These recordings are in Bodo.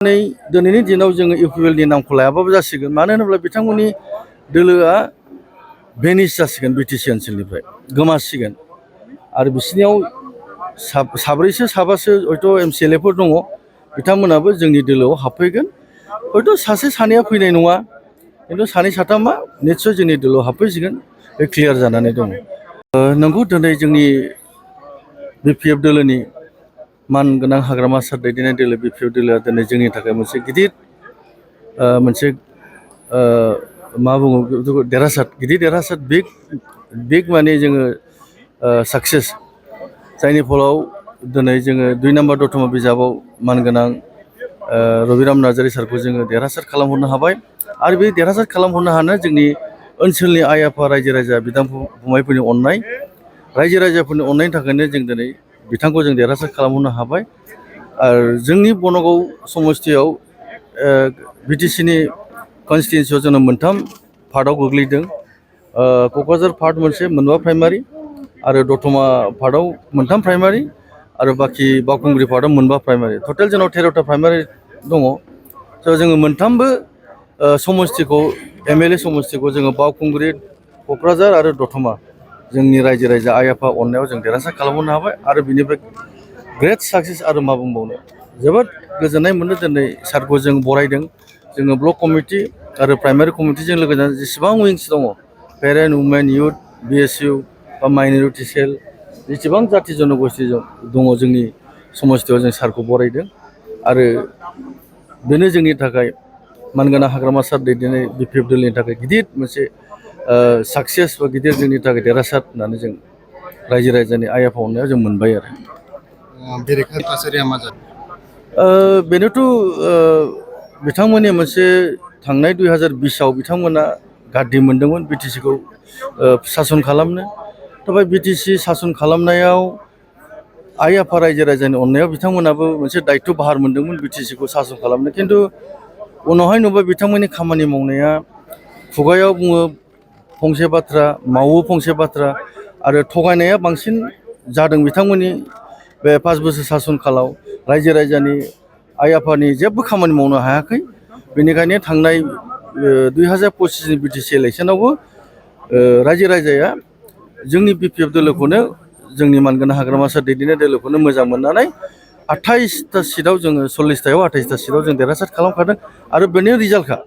दिनैनि दिनाव जोङो इउपिपिएलनि नामखौ लायाबाबो जासिगोन। मानो होनोब्ला बिथांमोननि दोलोआ भेनिस जासिगोन बिटिसि ओनसोलनिफ्राय गोमासिगोन आरो बिसोरनियाव साब्रैसो साबासो हयथ' एमसिएलएफोर दङ बिथांमोनाबो जोंनि दोलोआव हाबफैगोन। हयथ' सासे सानैया फैनाय नङा खिन्थु सानै साथामा निस्सय जोंनि दोलोआव हाबफैसिगोन बे क्लियार जानानै दङ। नंगौ दिनै जोंनि बिपिएफ दोलोनि मानगोनां हाग्रामा सार दैदेननाय दोलो बिपिएफ दोलोआ दिनै जोंनि थाखाय मोनसे गिदिर मोनसे मा बुङो देरहासार गिदिर देरहासार बिग माने जोङो साक्सेस जायनि फलाव दिनै जोङो 2 नम्बर दतमा बिजाबाव मानगोनां रबिराम नार्जारी सारखौ जोङो देरहासार खालामहरनो हाबाय आरो बे देरहासार खालामहरनो हानो जोंनि ओनसोलनि आइ आफा रायजो राजा बिदा फंबायफोरनि अननाय रायजो राजाफोरनि अननायनि थाखायनो जों दिनै बिथांखौ जों देरहासार खालामहरनो हाबाय। आरो जोंनि बनगाव समस्थियाव बिटिसिनि कनस्टिटुयेन्सियाव जोङो 3 पार्टआव गोग्लैदों। क'क्राझार पार्ट मोनसे मोनबा प्राइमारि आरो दतमा पार्टआव 3 प्राइमारि आरो बाखि बावखुंग्रि पार्टआव 1 प्राइमारि टटेल जोंनाव 13टा प्राइमारि दङ। स' जोङो मोनथामबो समस्थिखौ एमएलए समस्थिखौ जोङो बावखुंग्रि क'क्राझार आरो दतमा जोंनि रायजो राजा आइ आफा अननायाव जों देरहासार खालामहरनो हाबाय आरो बिनिफ्राय ग्रेट साक्सेस आरो मा बुंबावनो जोबोद गोजोननाय मोनो। दिनै सारखौ जों बरायदों। जोङो ब्लक कमिटि आरो प्राइमारि कमिटिजों लोगोसे जेसेबां उइंस दङ पेरेन्ट वुमेन इउथ बिएसइउ बा माइनरिटि सेल जेसेबां जाथि जनगोष्ठि दङ जोंनि समस्थियाव जों सारखौ बरायदों आरो बेनो जोंनि थाखाय मानगोनां हाग्रामा सार दैदेननाय बिपिएफ दोलोनि थाखाय गिदिर मोनसे साक्सेस बा गिदिर जोंनि थाखाय देरहासार होननानै जों रायजो राजानि आइ आफा अननायाव जों मोनबाय आरो। बेरेखानि थासारिया मा जादों? बेनोथ' बिथांमोननि मोनसे थांनाय 2020आव बिथांमोना गाद्रि मोनदोंमोन बिटिसिखौ सासन खालामनो। दा बे बिटिसि सासन खालामनायाव आइ आफा रायजो राजानि अननायाव बिथांमोनाबो मोनसे दायित्व बाहार मोनदोंमोन बिटिसिखौ सासन खालामनो। खिन्थु उनावहाय नुबाय बिथांमोननि खामानि मावनाया खुगायाव बुङो फंसे बाथ्रा मावो फंसे बाथ्रा आरो थगायनाया बांसिन जादों। बिथांमोननि बे 5 बोसोर सासन कालाव रायजो राजानि आइ आफानि जेबो खामानि मावनो हायाखै। बेनिखायनो थांनाय 2025नि बिटिसि इलेक्सनावबो रायजो राजाया जोंनि बिपिएफ दोलोखौनो जोंनि मानगोनां हाग्रामा सार दैदेननाय दोलोखौनो मोजां मोननानै 28टा सिटआव जोङो 40टायाव 28टा सिटआव जों देरहासार खालामखादों आरो बेनि रिजाल्टखा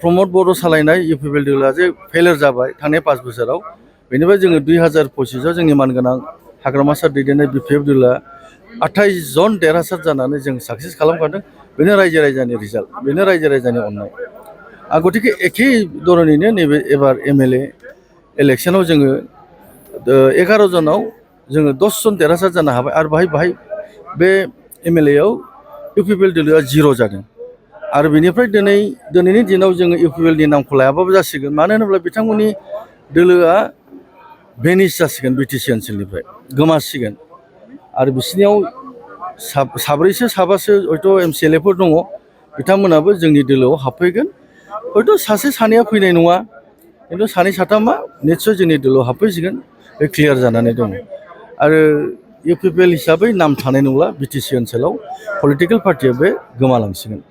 प्रमद बर' सालायनाय इउपिपिएल दोलोआ जे फेलियर जाबाय थांनाय 5 बोसोराव बेनिफ्राय जोङो 2025आव जोंनि मानगोनां हाग्रामा सार दैदेननाय बिपिएफ दोलोआ 28 जन देरहासार जानानै जों साक्सेस खालामखादों। बेनो रायजो राजानि रिजाल्ट बेनो रायजो राजानि अननाय। गतिके एखे धरनैनो नैबे एबार एमएलए इलेक्सनाव जोङो 11 जनाव जोङो 10 जन देरहासार जानो हाबाय आरो बाहाय बे एमएलएआव इउपिपिएल दोलोआ 0 जादों आरो बेनिफ्राय दिनैनि दिनाव जोङो इउपिपिएलनि नामखौ लायाबाबो जासिगोन। मानो होनोब्ला बिथांमोननि दोलोआ भेनिस जासिगोन बिटिसि ओनसोलनिफ्राय गोमासिगोन आरो बिसोरनियाव साब्रैसो साबासो हयथ' एमसिएलएफोर दङ बिथांमोनाबो जोंनि दोलोआव हाबफैगोन। हयथ' सासे सानैया फैनाय नङा खिन्थु सानै साथामा निस्सय जोंनि दोलोआव हाबफैसिगोन बे क्लियार जानानै दङ आरो इउपिपिएल हिसाबै नाम थानाय नंला बिटिसि ओनसोलाव पलिटिकेल पार्टिया बे गोमालांसिगोन।